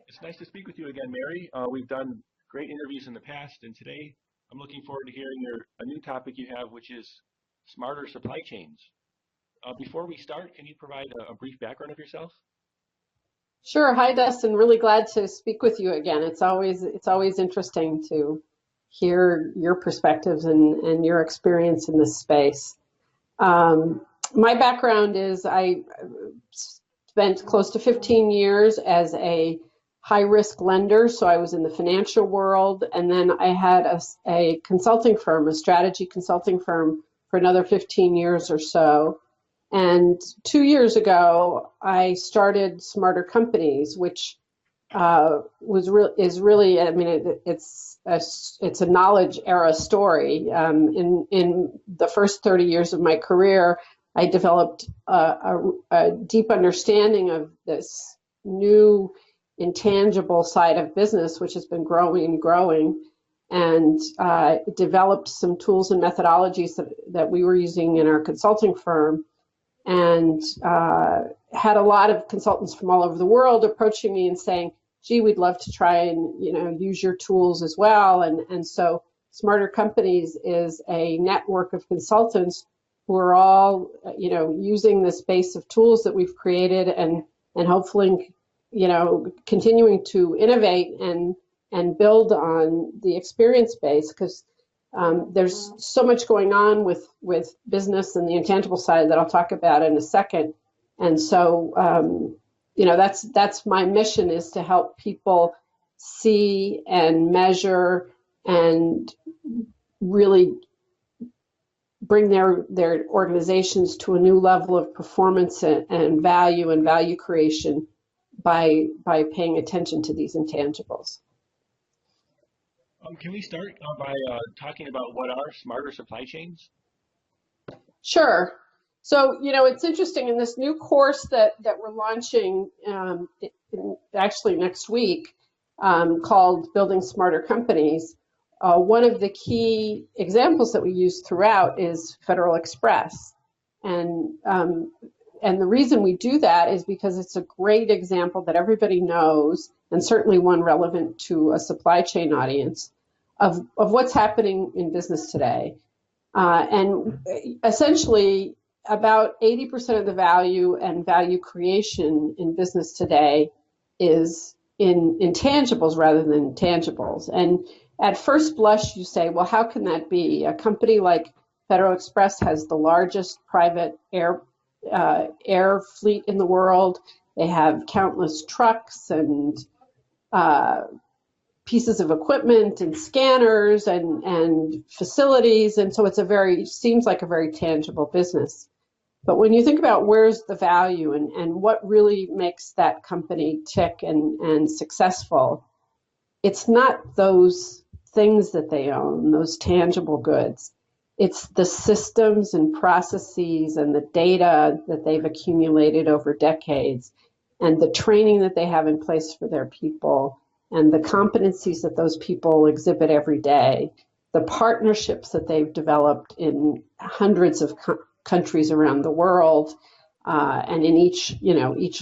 It's nice to speak with you again, Mary. We've done great interviews in the past, and today I'm looking forward to hearing a new topic you have, which is smarter supply chains. Before we start, can you provide a brief background of yourself? Sure. Hi, Dustin. Really glad to speak with you again. It's always interesting to hear your perspectives and your experience in this space. Um, my background is I spent close to 15 years as a high risk lender. So I was in the financial world, and then I had a consulting firm, a strategy consulting firm for another 15 years or so. And 2 years ago, I started Smarter Companies, which is really, I mean, it's a knowledge era story. In the first 30 years of my career, I developed a deep understanding of this new intangible side of business, which has been growing and growing, and developed some tools and methodologies that we were using in our consulting firm, and had a lot of consultants from all over the world approaching me and saying, gee, we'd love to try and use your tools as well. And so Smarter Companies is a network of consultants who are all using this base of tools that we've created, and hopefully continuing to innovate and build on the experience base, because there's so much going on with business and the intangible side that I'll talk about in a second. And so, that's my mission, is to help people see and measure and really bring their organizations to a new level of performance and value creation by paying attention to these intangibles. Can we start by talking about what are smarter supply chains? Sure. So, it's interesting in this new course that we're launching actually next week, called Building Smarter Companies. One of the key examples that we use throughout is Federal Express. And the reason we do that is because it's a great example that everybody knows, and certainly one relevant to a supply chain audience, of what's happening in business today. And essentially, about 80% of the value and value creation in business today is in intangibles rather than tangibles. And at first blush, you say, well, how can that be? A company like Federal Express has the largest private air fleet in the world. They have countless trucks and pieces of equipment and scanners and facilities, and so seems like a very tangible business. But when you think about where's the value and what really makes that company tick and successful, it's not those things that they own, those tangible goods. It's the systems and processes and the data that they've accumulated over decades, and the training that they have in place for their people, and the competencies that those people exhibit every day, the partnerships that they've developed in hundreds of countries around the world, and in each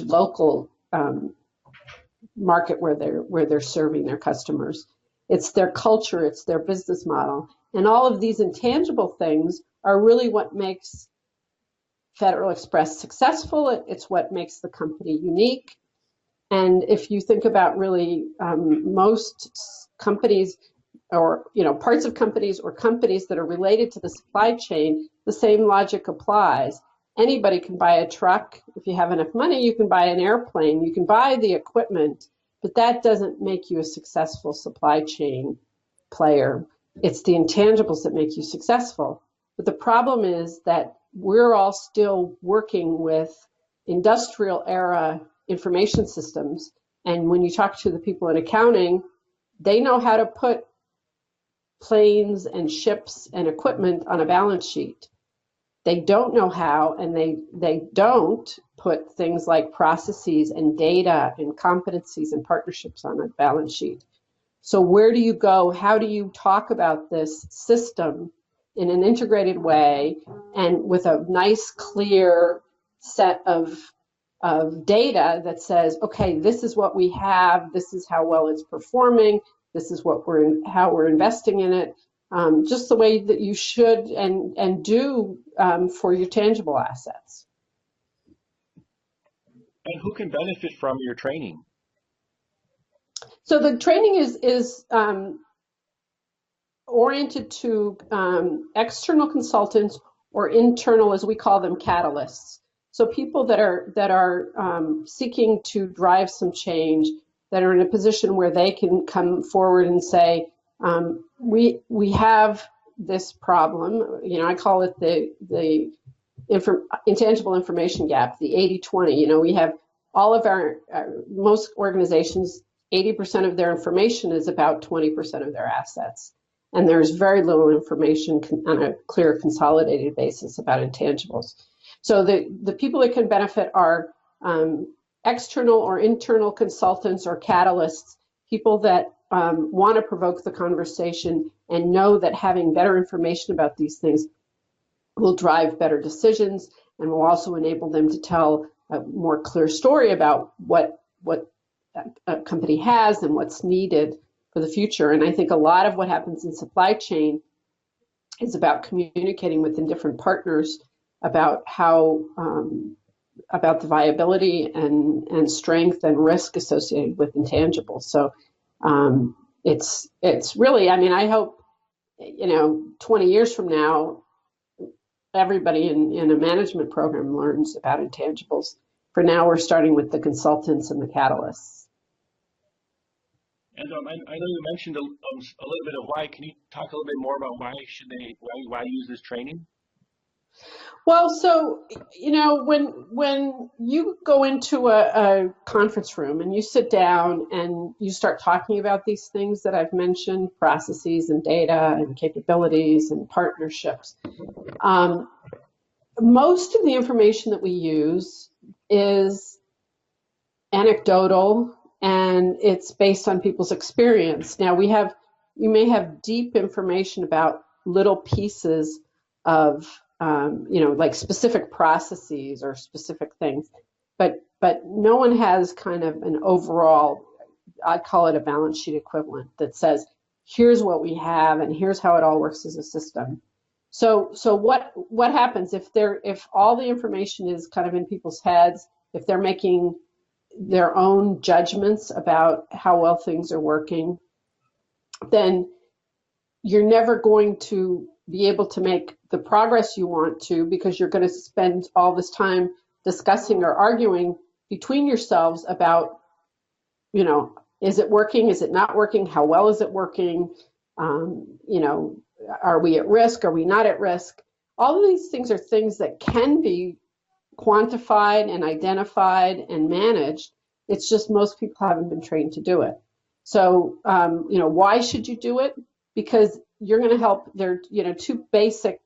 local market where they're serving their customers. It's their culture, it's their business model. And all of these intangible things are really what makes Federal Express successful. It's what makes the company unique. And if you think about really most companies, or parts of companies or companies that are related to the supply chain, the same logic applies. Anybody can buy a truck. If you have enough money, you can buy an airplane. You can buy the equipment, but that doesn't make you a successful supply chain player. It's the intangibles that make you successful. But the problem is that we're all still working with industrial era information systems. And when you talk to the people in accounting, they know how to put planes and ships and equipment on a balance sheet. They don't know how, and they don't put things like processes and data and competencies and partnerships on a balance sheet. So where do you go? How do you talk about this system in an integrated way and with a nice, clear set of of data that says, okay, this is what we have, this is how well it's performing, this is what how we're investing in it, just the way that you should and do for your tangible assets. And who can benefit from your training? So the training is oriented to external consultants or internal, as we call them, catalysts. So people that are seeking to drive some change, that are in a position where they can come forward and say, we have this problem. You know, I call it the intangible information gap, the 80-20. You know, we have all of most organizations, 80% of their information is about 20% of their assets. And there's very little information on a clear consolidated basis about intangibles. So the people that can benefit are external or internal consultants or catalysts, people that want to provoke the conversation and know that having better information about these things will drive better decisions and will also enable them to tell a more clear story about what a company has and what's needed for the future. And I think a lot of what happens in supply chain is about communicating with different partners about how about the viability and strength and risk associated with intangibles. So it's really, I mean, I hope, you know, 20 years from now, everybody in a management program learns about intangibles. For now, we're starting with the consultants and the catalysts. And I know you mentioned a little bit of why. Can you talk a little bit more about why use this training? Well, so, you know, when you go into a conference room and you sit down and you start talking about these things that I've mentioned, processes and data and capabilities and partnerships, most of the information that we use is anecdotal and it's based on people's experience. Now you may have deep information about little pieces of you know, like specific processes or specific things, but no one has kind of an overall, I call it a balance sheet equivalent that says, here's what we have and here's how it all works as a system. So what happens if all the information is kind of in people's heads, if they're making their own judgments about how well things are working, then you're never going to be able to make the progress you want to, because you're going to spend all this time discussing or arguing between yourselves about, you know, is it working? Is it not working? How well is it working? You know, are we at risk? Are we not at risk? All of these things are things that can be quantified and identified and managed. It's just most people haven't been trained to do it. So, you know, why should you do it? Because you're going to help. There are, you know, two basic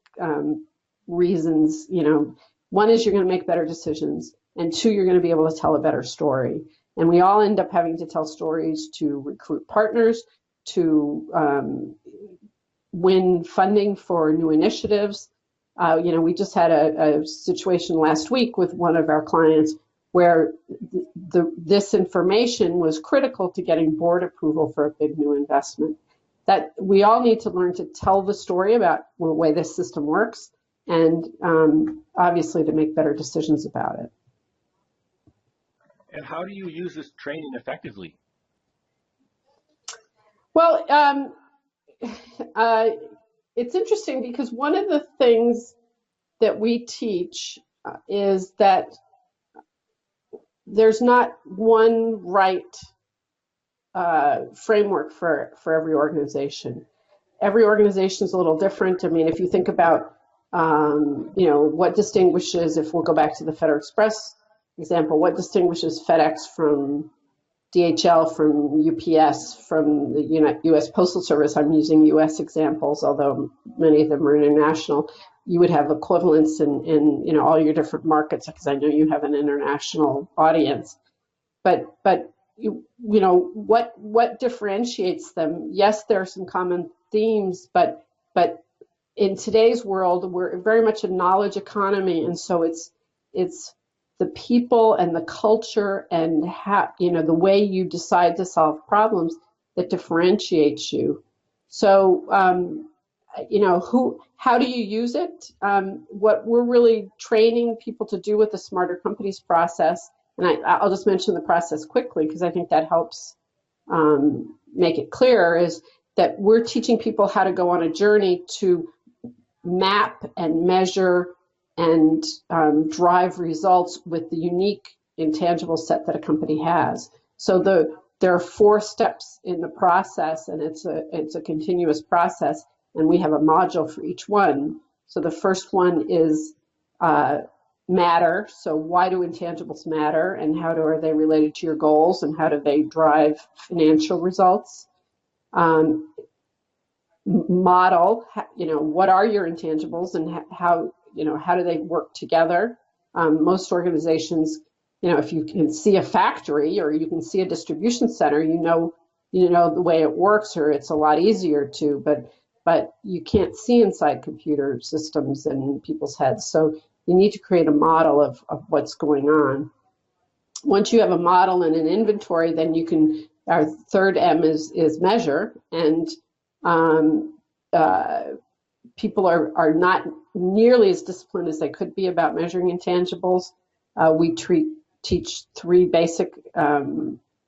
reasons. You know, one is you're going to make better decisions, and two, you're going to be able to tell a better story. And we all end up having to tell stories to recruit partners, to win funding for new initiatives. You know, we just had a situation last week with one of our clients where this information was critical to getting board approval for a big new investment. That we all need to learn to tell the story about the way this system works, and obviously to make better decisions about it. And how do you use this training effectively? Well, it's interesting because one of the things that we teach is that there's not one right framework for every organization. Every organization is a little different. I mean, if you think about, you know, what distinguishes, if we'll go back to the FedEx Express example, what distinguishes FedEx from DHL, from UPS, from the U.S. Postal Service? I'm using U.S. examples, although many of them are international. You would have equivalents in you know, all your different markets, because I know you have an international audience. But you know, what differentiates them? Yes, there are some common themes, but in today's world, we're very much a knowledge economy, and so it's the people and the culture and how, the way you decide to solve problems that differentiates you. So, how do you use it? What we're really training people to do with the Smarter Companies process, and I'll just mention the process quickly because I think that helps make it clearer, is that we're teaching people how to go on a journey to map and measure and drive results with the unique intangible set that a company has. So there are 4 steps in the process, and it's a continuous process, and we have a module for each one. So the first one is matter. So why do intangibles matter, and how are they related to your goals, and how do they drive financial results? Model, what are your intangibles, and how do they work together? Most organizations, if you can see a factory or you can see a distribution center, you know the way it works, or it's a lot easier to, but you can't see inside computer systems and people's heads. So you need to create a model of what's going on. Once you have a model and an inventory, then you can, our third M is measure, and people are not nearly as disciplined as they could be about measuring intangibles. We teach 3 basic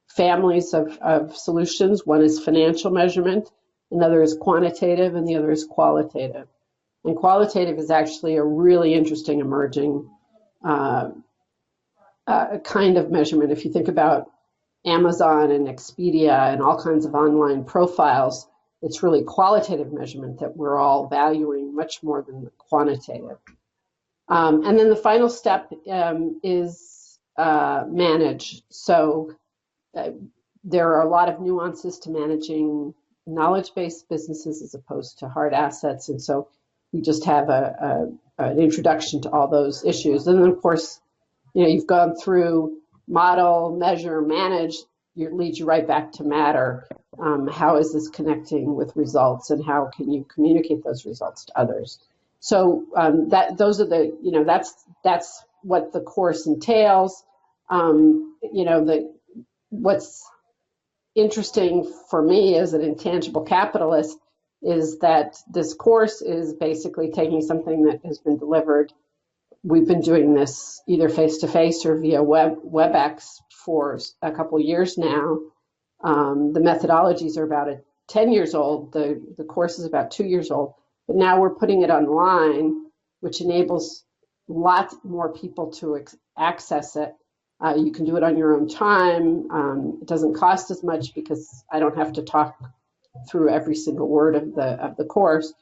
families of solutions. One is financial measurement, another is quantitative, and the other is qualitative. And qualitative is actually a really interesting emerging kind of measurement. If you think about Amazon and Expedia and all kinds of online profiles, it's really qualitative measurement that we're all valuing much more than the quantitative. And then the final step is manage. So there are a lot of nuances to managing knowledge-based businesses as opposed to hard assets. And so we just have an introduction to all those issues. And then, of course, you've gone through model, measure, manage, leads you right back to matter. How is this connecting with results, and how can you communicate those results to others? So those are the, that's what the course entails. What's interesting for me as an intangible capitalist is that this course is basically taking something that has been delivered. We've been doing this either face-to-face or via WebEx for a couple of years now. The methodologies are about 10 years old. The course is about 2 years old. But now we're putting it online, which enables lots more people to access it. You can do it on your own time. It doesn't cost as much because I don't have to talk through every single word of the course.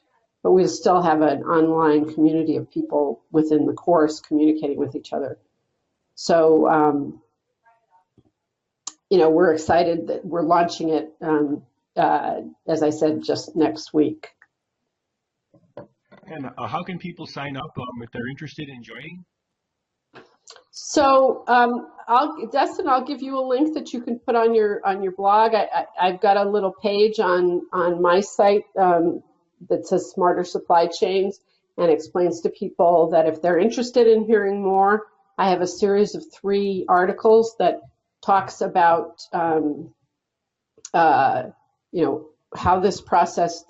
But we still have an online community of people within the course communicating with each other. So, we're excited that we're launching it, as I said, just next week. And how can people sign up if they're interested in joining? So, Dustin, I'll give you a link that you can put on your blog. I've got a little page on my site that says Smarter Supply Chains, and explains to people that if they're interested in hearing more, I have a series of 3 articles that talks about how this process,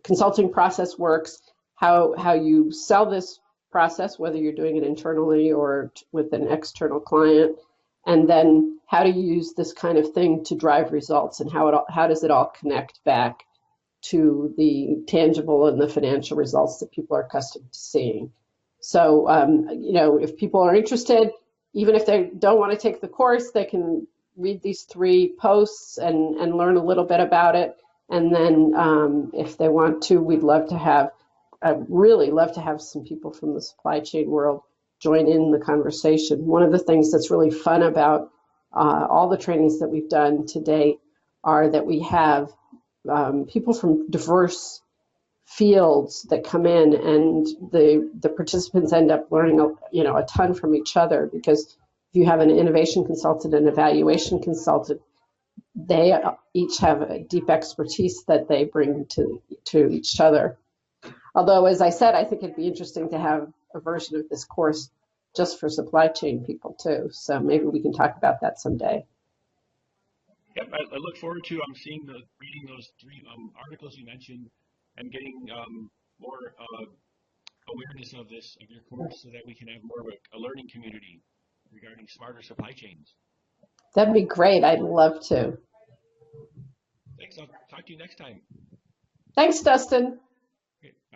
consulting process works, how you sell this process, whether you're doing it internally or with an external client, and then how to use this kind of thing to drive results, and how does it all connect back to the tangible and the financial results that people are accustomed to seeing. So, if people are interested, even if they don't want to take the course, they can read these 3 posts and learn a little bit about it. And then if they want to, I'd really love to have some people from the supply chain world join in the conversation. One of the things that's really fun about all the trainings that we've done to date are that we have people from diverse fields that come in, and the participants end up learning a ton from each other, because if you have an innovation consultant and evaluation consultant, they each have a deep expertise that they bring to each other. Although, as I said, I think it'd be interesting to have a version of this course just for supply chain people too. So maybe we can talk about that someday. Yep, I look forward to reading those three articles you mentioned and getting more awareness of your course so that we can have more of a learning community regarding smarter supply chains. That'd be great. I'd love to. Thanks. I'll talk to you next time. Thanks, Dustin.